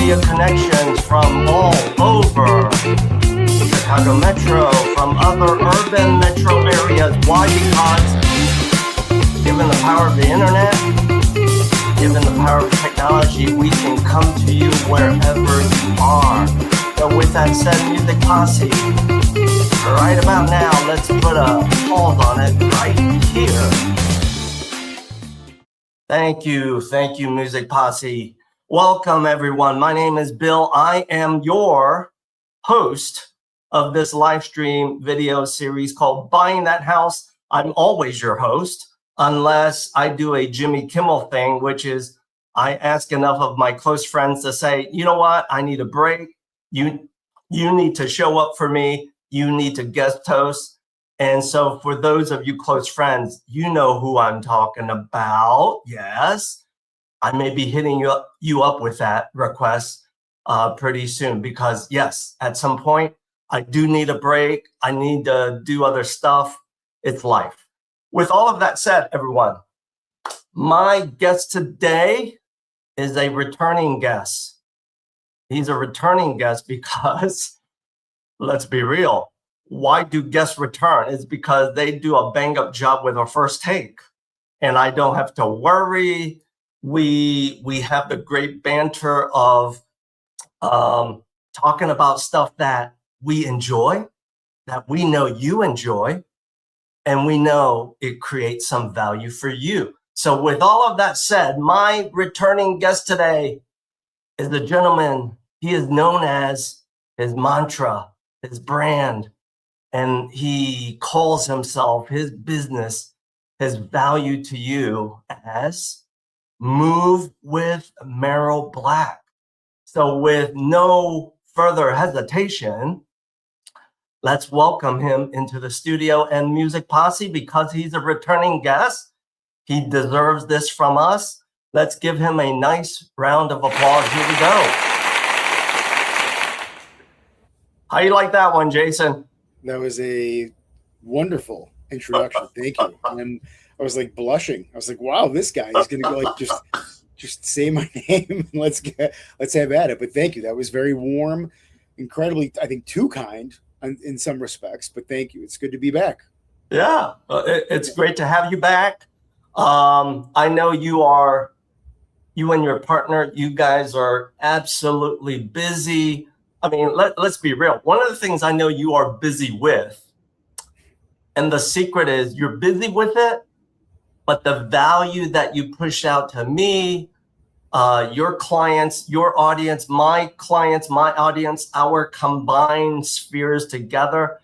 media connections from all over the Chicago Metro, from other urban metro areas. Why? Because given the power of the internet, given the power of technology, we can come to you wherever you are. So with that said, Music Posse, right about now, let's put a pause on it right here. Thank you, Music Posse. Welcome, everyone. My name is Bill. I am your host of this live stream video series called Buying That House. I'm always your host, unless I do a Jimmy Kimmel thing, which is I ask enough of my close friends to say, you know what, I need a break. You need to show up for me. You need to guest host. And so for those of you close friends, you know who I'm talking about. Yes, I may be hitting you up with that request pretty soon because yes, at some point, I do need a break. I need to do other stuff. It's life. With all of that said, everyone, my guest today is a returning guest. He's a returning guest because, let's be real, why do guests return? It's because they do a bang-up job with our first take. And I don't have to worry. We have the great banter of talking about stuff that we enjoy, that we know you enjoy, and we know it creates some value for you. So with all of that said, my returning guest today is the gentleman. He is known as his mantra, his brand, and he calls himself, his business, his value to you as Move with Merel Black. So with no further hesitation, let's welcome him into the studio and Music Posse because he's a returning guest. He deserves this from us. Let's give him a nice round of applause. Here we go. How you like that one, Jason? That was a wonderful introduction. Thank you. And I was like blushing. I was like, wow, this guy is going to go like, just say my name and let's have at it. But thank you. That was very warm, incredibly, I think too kind in some respects, but thank you. It's good to be back. Yeah, it's great to have you back. I know you and your partner, you guys are absolutely busy. I mean, let's be real. One of the things I know you are busy with, and the secret is you're busy with it, but the value that you push out to me, your clients, your audience, my clients, my audience, our combined spheres together,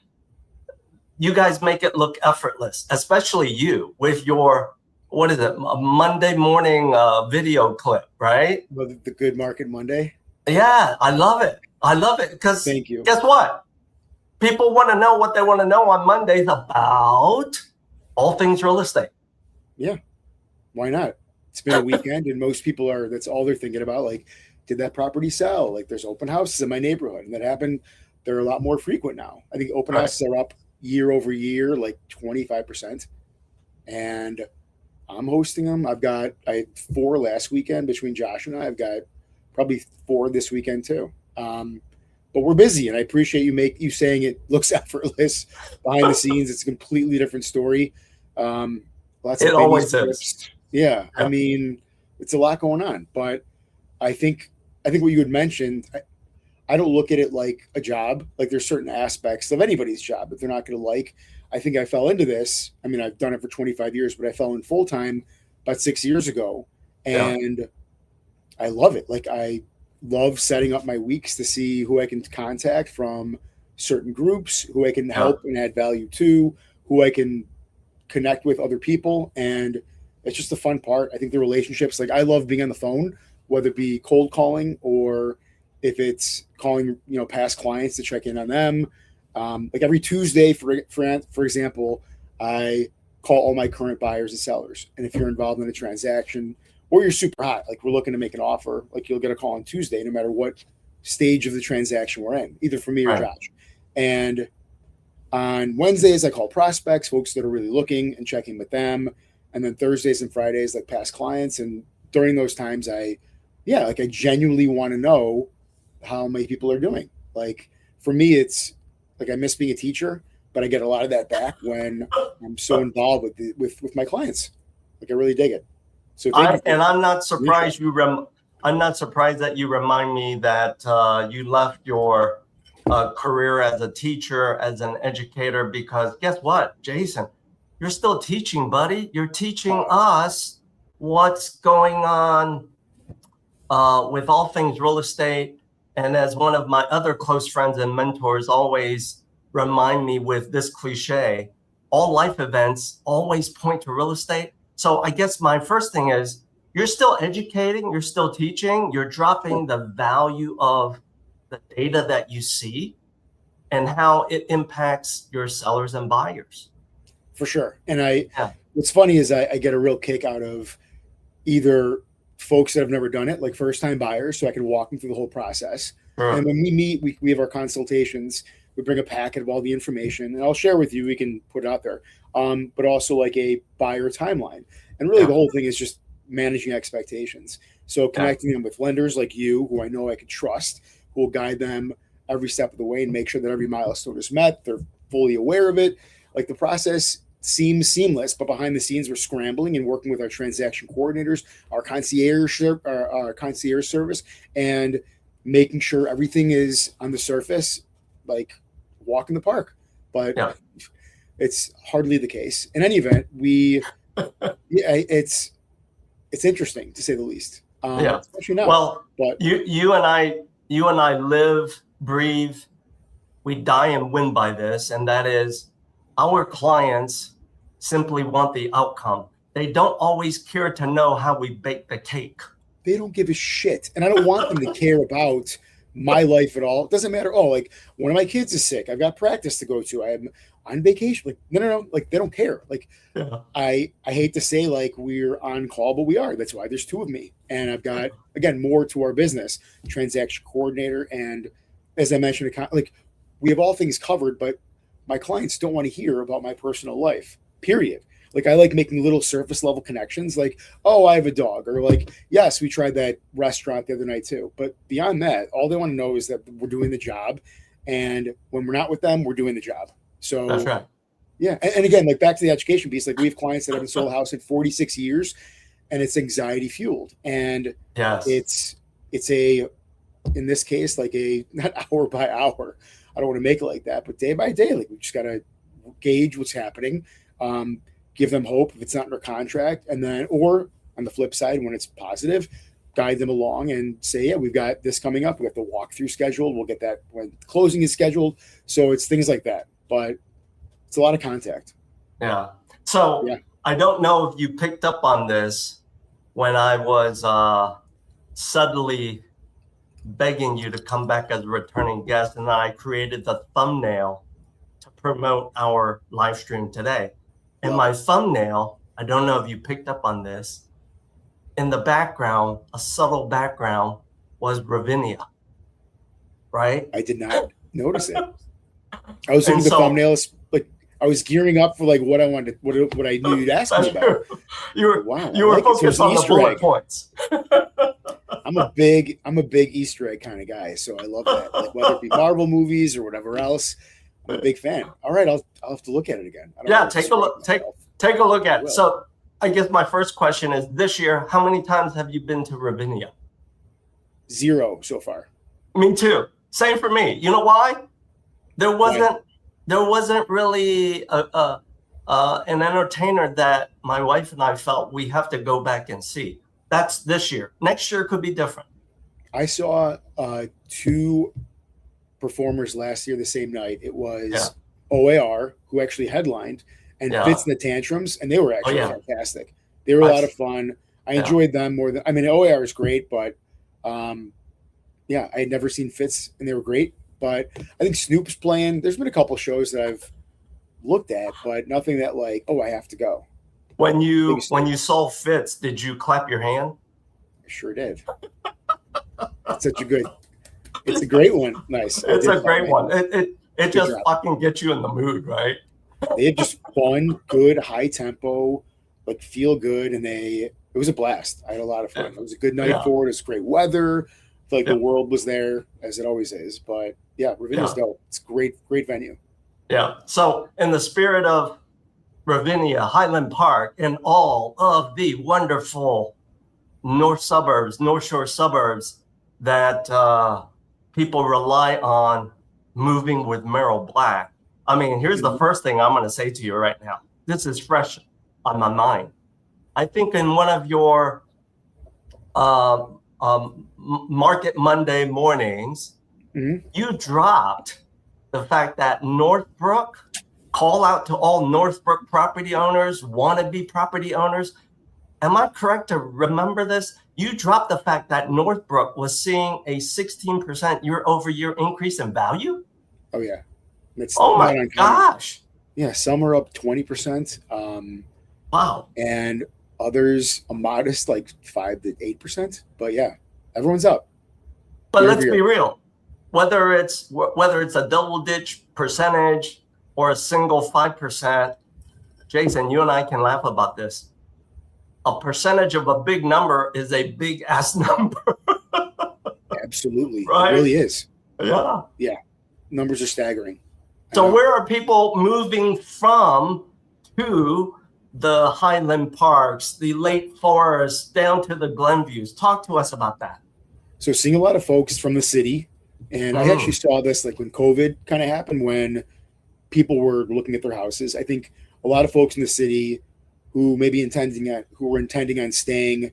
you guys make it look effortless, especially you with your, what is it, a Monday morning video clip, right? Well, the Good Market Monday. Yeah, I love it. I love it because thank you. Guess what? People want to know what they want to know on Mondays about all things real estate. Yeah, why not? It's been a weekend and most people that's all they're thinking about. Like, did that property sell? Like there's open houses in my neighborhood and that happened. They're a lot more frequent now. I think open houses are up year over year, like 25%. And I'm hosting them. I had 4 last weekend between Josh and I. I've got probably 4 this weekend too. But we're busy, and I appreciate you saying it looks effortless behind the scenes. It's a completely different story. It always is. Yeah, I mean, it's a lot going on. But I think what you had mentioned, I don't look at it like a job. Like there's certain aspects of anybody's job that they're not going to like. I think I fell into this. I mean, I've done it for 25 years, but I fell in full time about 6 years ago, and I love it. Like I love setting up my weeks to see who I can contact from certain groups, who I can help and add value to, who I can connect with other people. And it's just the fun part. I think the relationships, like I love being on the phone, whether it be cold calling or if it's calling, past clients to check in on them. Like every Tuesday, for example, I call all my current buyers and sellers. And if you're involved in a transaction, or you're super hot, like we're looking to make an offer, like you'll get a call on Tuesday, no matter what stage of the transaction we're in, either from me or Josh. And on Wednesdays, I call prospects, folks that are really looking and checking with them. And then Thursdays and Fridays, like past clients. And during those times, I yeah, like I genuinely want to know how my people are doing. Like for me, it's like I miss being a teacher, but I get a lot of that back when I'm so involved with my clients. Like I really dig it. So thank you. I'm not surprised I'm not surprised that you remind me that you left your career as a teacher, as an educator, because guess what, Jason, you're still teaching, buddy. You're teaching us what's going on with all things real estate. And as one of my other close friends and mentors always remind me with this cliche, all life events always point to real estate. So I guess my first thing is, you're still educating, you're still teaching, you're dropping the value of the data that you see and how it impacts your sellers and buyers. For sure. And what's funny is I get a real kick out of either folks that have never done it, like first time buyers, so I can walk them through the whole process. Sure. And when we meet, we have our consultations, we bring a packet of all the information, and I'll share with you, we can put it out there, but also like a buyer timeline. And really the whole thing is just managing expectations. So connecting them with lenders like you, who I know I can trust, who will guide them every step of the way and make sure that every milestone is met. They're fully aware of it. Like the process seems seamless, but behind the scenes, we're scrambling and working with our transaction coordinators, our concierge service, and making sure everything is on the surface, like walk in the park. But it's hardly the case. In any event, it's interesting to say the least. Especially now. Well, but you and I live, breathe, we die and win by this, and that is our clients simply want the outcome. They don't always care to know how we bake the cake. They don't give a shit. And I don't want them to care about my life at all. It doesn't matter. Oh, like one of my kids is sick. I've got practice to go to. I'm on vacation. Like, no. Like they don't care. Like I hate to say like we're on call, but we are. That's why there's two of me. And I've got, again, more to our business, transaction coordinator. And as I mentioned, like we have all things covered, but my clients don't want to hear about my personal life, period. Like I like making little surface level connections like, oh, I have a dog, or like, yes, we tried that restaurant the other night too. But beyond that, all they want to know is that we're doing the job. And when we're not with them, we're doing the job. So that's right. Yeah. And again, like back to the education piece, like we have clients that have been sold a house in 46 years and it's anxiety fueled. And it's in this case, like not hour by hour. I don't want to make it like that, but day by day, like we just got to gauge what's happening, give them hope if it's not in their contract. And then, or on the flip side, when it's positive, guide them along and say, yeah, we've got this coming up. We have the walkthrough scheduled. We'll get that when closing is scheduled. So it's things like that, but it's a lot of contact. Yeah. So I don't know if you picked up on this when I was suddenly begging you to come back as a returning guest, and then I created the thumbnail to promote our live stream today. And my thumbnail, I don't know if you picked up on this, in the background, a subtle background, was Ravinia, right? I did not notice it. I was looking at the thumbnails, like I was gearing up for like what I wanted, what I knew you'd ask me about. You were focused on the bullet points. I'm a big Easter egg kind of guy, so I love that. Like whether it be Marvel movies or whatever else, I'm a big fan. All right, I'll have to look at it again. Take a look. Take a look at it. So I guess my first question is, this year, how many times have you been to Ravinia? 0 so far. Me too. Same for me. You know why? There wasn't really an entertainer that my wife and I felt we have to go back and see. That's this year. Next year could be different. I saw 2 performers last year the same night. It was OAR, who actually headlined, and Fits and the Tantrums, and they were actually fantastic. They were a lot of fun. I enjoyed them more than, I mean, OAR is great, but I had never seen Fits, and they were great. But I think Snoop's playing. There's been a couple shows that I've looked at, but nothing that like, oh, I have to go. When you saw Fitz, did you clap your hand? I sure did. It's a great one. Nice. It's a great one. It just fucking gets you in the mood, right? They had just fun, good, high tempo, like feel good, and it was a blast. I had a lot of fun. It was a good night Yeah. for it. It was great weather. I feel like Yeah. the world was there, as it always is. But yeah, Ravinia's dope. It's great venue. Yeah. So in the spirit of Ravinia, Highland Park, and all of the wonderful North Shore suburbs that people rely on moving with Merel Black. I mean, here's the first thing I'm going to say to you right now. This is fresh on my mind. I think in one of your Market Monday mornings, you dropped the fact that Northbrook, call out to all Northbrook property owners, wannabe property owners. Am I correct to remember this? You dropped the fact that Northbrook was seeing a 16% year-over-year increase in value? Oh, yeah. Oh, my gosh. Yeah, some are up 20%. Wow. And others a modest like 5 to 8%. But yeah, everyone's up. But let's be real. Whether it's a double-digit percentage or a single 5%, Jason, you and I can laugh about this. A percentage of a big number is a big ass number. Absolutely. Right? It really is. Yeah. Yeah. Numbers are staggering. So where are people moving from to the Highland Parks, the Lake Forest, down to the Glenviews? Talk to us about that. So seeing a lot of folks from the city. And I actually saw this like when COVID kind of happened, when people were looking at their houses. I think a lot of folks in the city who were intending on staying,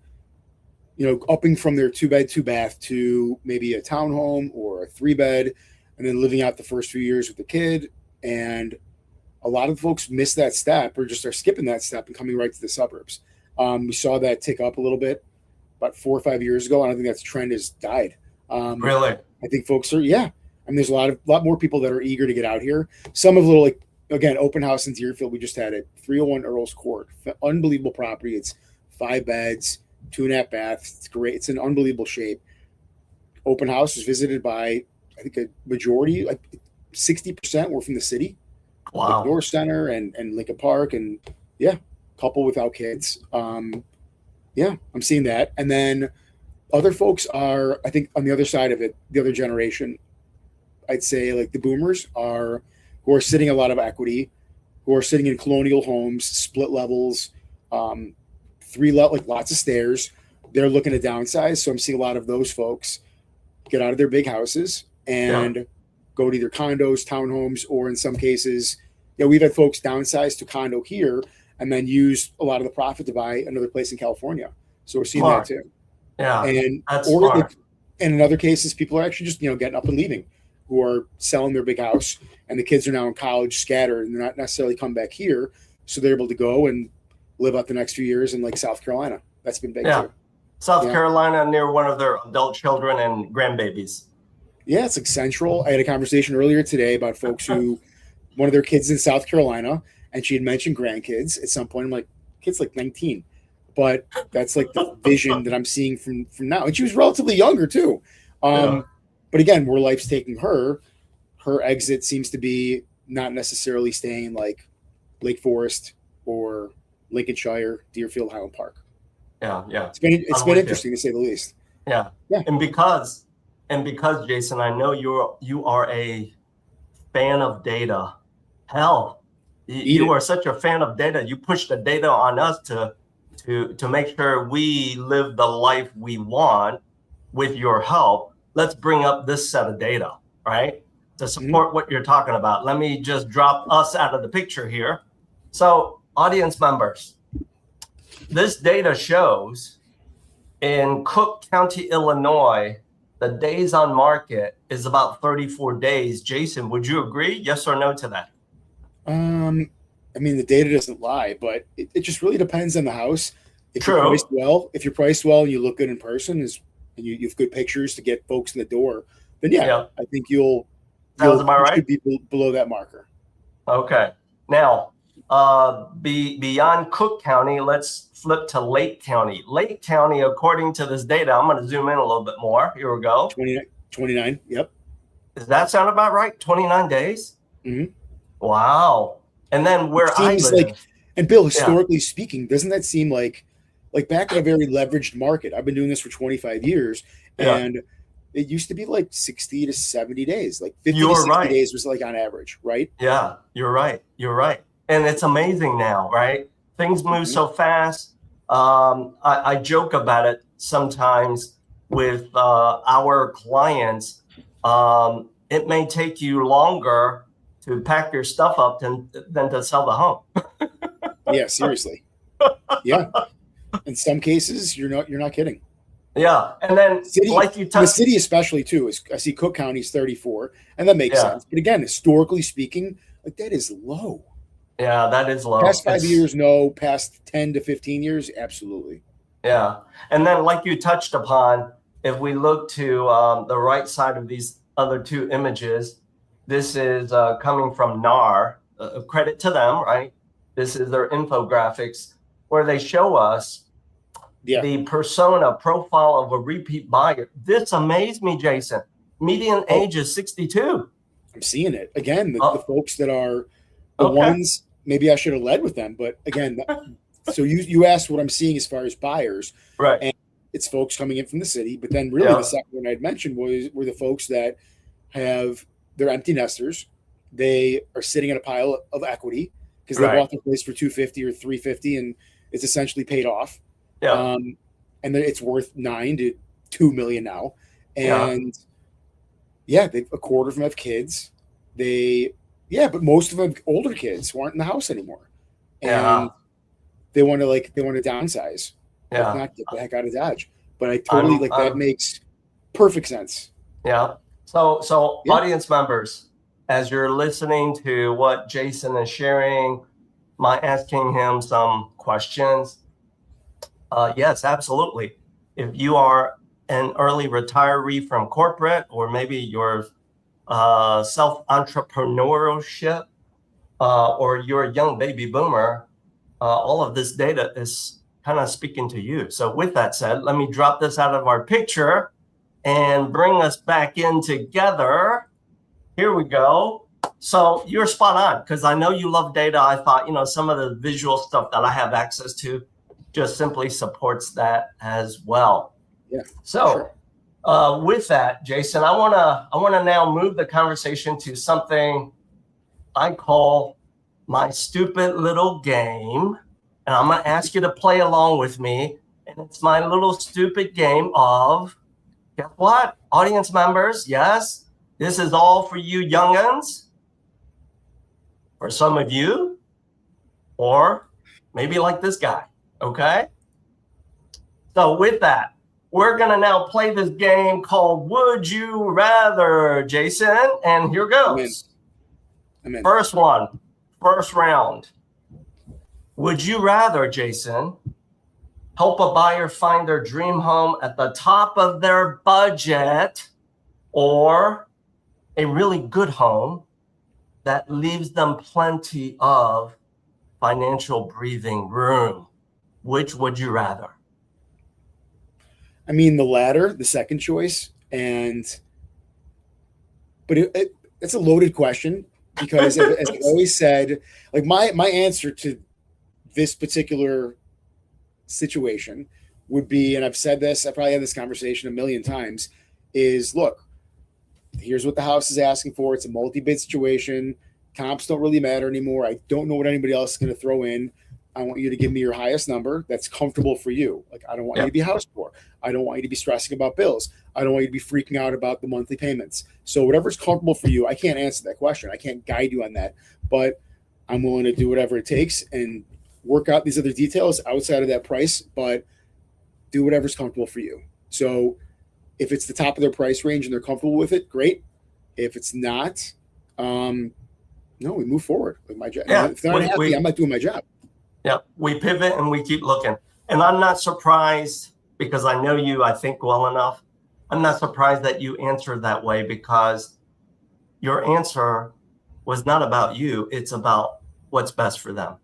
upping from their 2-bed, 2-bath to maybe a townhome or a 3-bed, and then living out the first few years with the kid. And a lot of folks miss that step or just are skipping that step and coming right to the suburbs. We saw that tick up a little bit about 4 or 5 years ago, and I think that trend has died. Really? I think folks are, yeah. I mean, there's a lot more people that are eager to get out here. Some of little, like, again, open house in Deerfield. We just had it, 301 Earl's Court. Unbelievable property. It's 5 beds, 2.5 baths. It's great. It's in unbelievable shape. Open house was visited by, I think, a majority, like 60% were from the city. Wow. Like North Center and Lincoln Park, and yeah, couple without kids. Yeah, I'm seeing that. And then other folks are, I think, on the other side of it, the other generation, I'd say like the boomers who are sitting a lot of equity, who are sitting in colonial homes, split levels, 3 level, like lots of stairs. They're looking to downsize. So I'm seeing a lot of those folks get out of their big houses and go to either condos, townhomes, or in some cases, we've had folks downsize to condo here and then use a lot of the profit to buy another place in California. So we're seeing that too. Yeah, and in other cases, people are actually just getting up and leaving, who are selling their big house, and the kids are now in college, scattered, and they're not necessarily come back here, so they're able to go and live out the next few years in like South Carolina. That's been big too. South Carolina, near one of their adult children and grandbabies. Yeah, it's like central. I had a conversation earlier today about folks who, one of their kids in South Carolina, and she had mentioned grandkids at some point. I'm like, kid's like 19. But that's like the vision that I'm seeing from now. And she was relatively younger too. But again, where life's taking her exit seems to be not necessarily staying like Lake Forest or Lincolnshire, Deerfield, Highland Park. Yeah. It's been interesting to say the least. Yeah. And because Jason, I know you are a fan of data. Hell, you are such a fan of data. You push the data on us to make sure we live the life we want with your help. Let's bring up this set of data, right? To support what you're talking about. Let me just drop us out of the picture here. So, audience members, this data shows in Cook County, Illinois, the days on market is about 34 days. Jason, would you agree? Yes or no to that? I mean, the data doesn't lie, but it just really depends on the house. If True. You're priced well and you look good in person, and you have good pictures to get folks in the door, then I think you'll be below that marker. Okay. Now, beyond Cook County, let's flip to Lake County. Lake County, according to this data, I'm going to zoom in a little bit more. Here we go. 29. Yep. Does that sound about right? 29 days? Mm-hmm. Wow. And then where I live. And Bill, historically speaking, doesn't that seem like back in a very leveraged market? I've been doing this for 25 years, and it used to be like 60 to 70 days, like 50 to 60 days was like on average, right? Yeah, you're right. You're right. And it's amazing now, right? Things move so fast. I joke about it sometimes with our clients. It may take you longer to pack your stuff up than to sell the home. Yeah, seriously. Yeah. In some cases, you're not kidding. Yeah. And then like you touched, the city especially too, is I see Cook County's 34, and that makes sense. But again, historically speaking, like that is low. Yeah, that is low. Past 5 years, no. Past 10 to 15 years, absolutely. Yeah. And then like you touched upon, if we look to the right side of these other two images, this is coming from NAR. Credit to them, right? This is their infographics where they show us the persona profile of a repeat buyer. This amazed me, Jason. Median age is 62. I'm seeing it. Again, the folks that are the ones, maybe I should have led with them, but again, so you asked what I'm seeing as far as buyers. Right. And it's folks coming in from the city, but then really the second one I'd mentioned were the folks that they're empty nesters. They are sitting in a pile of equity because they bought their place for $250 or $350 and it's essentially paid off. Yeah. And then it's worth $9 to $2 million now. And a quarter of them have kids. But most of them have older kids who aren't in the house anymore. And they want to downsize. Yeah. If not, get the heck out of Dodge. But I totally that makes perfect sense. Yeah. So audience members, as you're listening to what Jason is sharing, am I asking him some questions? Yes, absolutely. If you are an early retiree from corporate, or maybe you're self-entrepreneurship, or you're a young baby boomer, all of this data is kind of speaking to you. So with that said, let me drop this out of our picture and bring us back in together. Here we go. So you're spot on, because I know you love data. I thought, some of the visual stuff that I have access to just simply supports that as well. Yeah. So with that, Jason, I wanna now move the conversation to something I call my stupid little game. And I'm gonna ask you to play along with me. And it's my little stupid game of, guess what? Audience members, yes, this is all for you young'uns. For some of you, or maybe like this guy, okay? So with that, we're gonna now play this game called Would You Rather, Jason, and here goes. I'm in. First one, first round. Would you rather, Jason, help a buyer find their dream home at the top of their budget, or a really good home that leaves them plenty of financial breathing room? Which would you rather? I mean, the latter, the second choice. But it's a loaded question because, as I always said, like my answer to this particular situation would be, and I've said this, I probably had this conversation a million times, is look, here's what the house is asking for. It's a multi-bid situation. Comps don't really matter anymore. I don't know what anybody else is going to throw in. I want you to give me your highest number that's comfortable for you. Like, I don't want you to be house poor. I don't want you to be stressing about bills. I don't want you to be freaking out about the monthly payments. So whatever's comfortable for you, I can't answer that question. I can't guide you on that, but I'm willing to do whatever it takes and work out these other details outside of that price, but do whatever's comfortable for you. So if it's the top of their price range and they're comfortable with it, great. If it's not, no, we move forward with my job. Yeah, if they're not happy, I'm not doing my job. Yeah, we pivot and we keep looking. And I'm not surprised, because I know you, I think, well enough. I'm not surprised that you answered that way, because your answer was not about you. It's about what's best for them.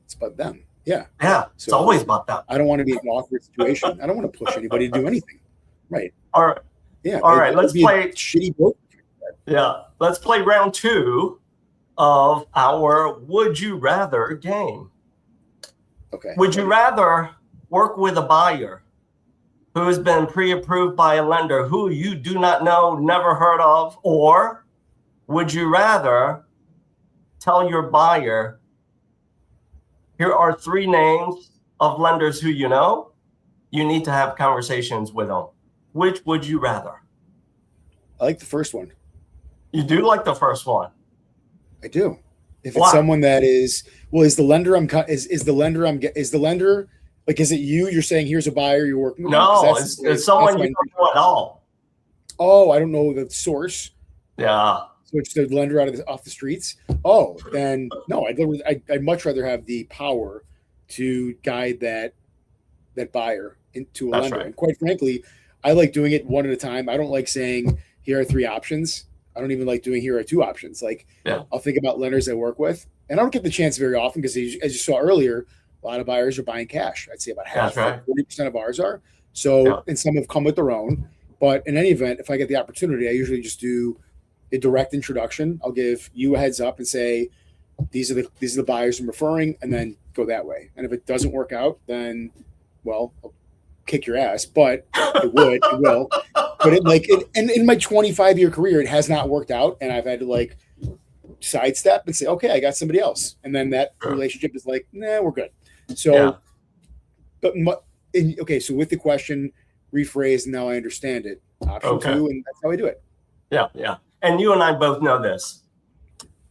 It's about them. Yeah. Yeah, it's always about them. I don't want to be in an awkward situation. I don't want to push anybody to do anything. Right. All right. Yeah. All right, let's play shitty book. Yeah, let's play round two. of our Would You Rather game. Okay. Would you rather work with a buyer who has been pre-approved by a lender who you do not know, never heard of, or would you rather tell your buyer, here are 3 names of lenders who you know, you need to have conversations with them? Which would you rather? I like the first one. You do like the first one? I do. If Why? it's someone that is, well, is the lender like, is it you? You're saying here's a buyer you're working with? No, it's someone you don't know at all. Oh, I don't know the source. Yeah. So it's the lender off the streets. Oh, then no, I'd much rather have the power to guide that buyer into a That's lender. right. And quite frankly, I like doing it one at a time. I don't like saying here are 3 options. I don't even like doing here are 2 options. Like, I'll think about lenders I work with, and I don't get the chance very often because, as you saw earlier, a lot of buyers are buying cash. I'd say about half, right. 40% of ours are. So, and some have come with their own. But in any event, if I get the opportunity, I usually just do a direct introduction. I'll give you a heads up and say, these are the buyers I'm referring, and then go that way. And if it doesn't work out, then, well, I'll kick your ass. But it will. But in my 25-year career, it has not worked out, and I've had to like sidestep and say, okay, I got somebody else, and then that relationship is like, nah, we're good. So, okay. So with the question rephrased, now I understand it. Option 2, and that's how I do it. Yeah. And you and I both know this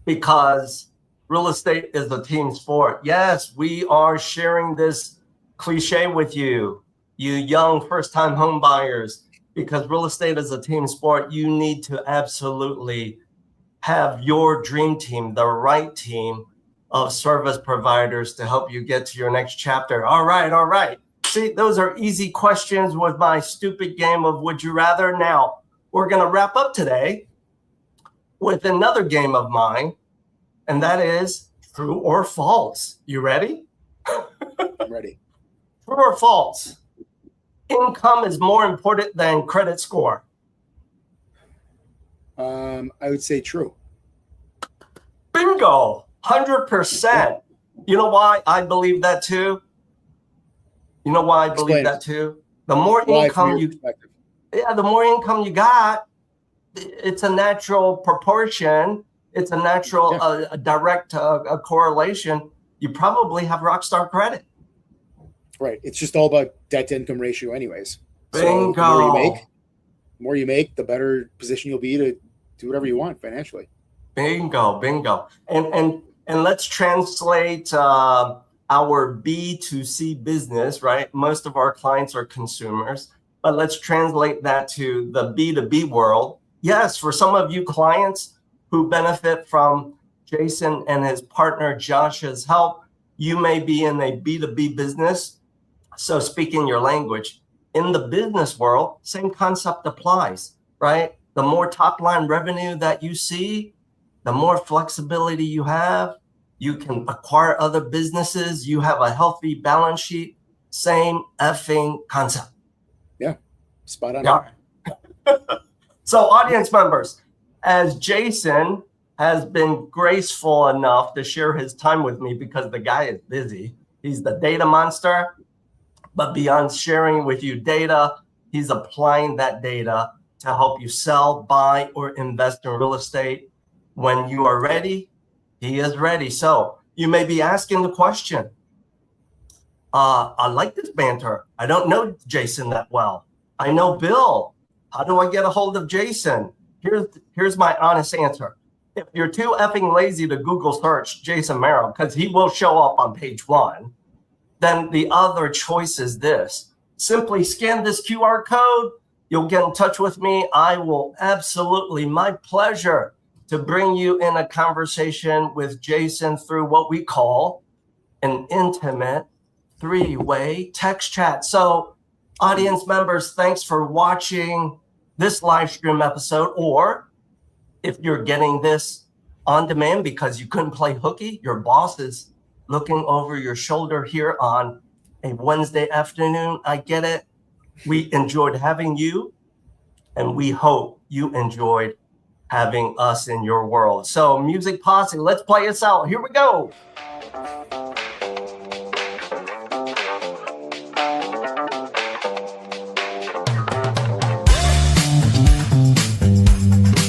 because real estate is a team sport. Yes, we are sharing this cliche with you, you young first-time home buyers, because real estate is a team sport. You need to absolutely have your dream team, the right team of service providers to help you get to your next chapter. All right. See, those are easy questions with my stupid game of Would You Rather. Now, we're going to wrap up today with another game of mine, and that is true or false. You ready? I'm ready. True or false? Income is more important than credit score. I would say true. Bingo, 100%. You know why I believe that too? The more income the more income you got, it's a natural proportion. It's a natural, a direct correlation. You probably have rock star credit. Right. It's just all about debt to income ratio anyways. Bingo. So the more you make, the better position you'll be to do whatever you want financially. Bingo. And let's translate our B2C business, right? Most of our clients are consumers, but let's translate that to the B2B world. Yes, for some of you clients who benefit from Jason and his partner Josh's help, you may be in a B2B business. So speaking your language, in the business world, same concept applies, right? The more top line revenue that you see, the more flexibility you have. You can acquire other businesses. You have a healthy balance sheet. Same effing concept. Yeah, spot on. Yeah. So audience members, as Jason has been graceful enough to share his time with me because the guy is busy. He's the data monster. But beyond sharing with you data, he's applying that data to help you sell, buy, or invest in real estate. When you are ready, he is ready. So you may be asking the question, I like this banter. I don't know Jason that well. I know Bill. How do I get a hold of Jason? Here's my honest answer. If you're too effing lazy to Google search Jason Merel, because he will show up on page 1, then the other choice is this. Simply scan this QR code. You'll get in touch with me. I will absolutely, my pleasure, to bring you in a conversation with Jason through what we call an intimate 3-way text chat. So audience members, thanks for watching this live stream episode, or if you're getting this on demand because you couldn't play hooky, your boss is looking over your shoulder here on a Wednesday afternoon. I get it. We enjoyed having you, and we hope you enjoyed having us in your world. So Music Posse, let's play us out. Here we go.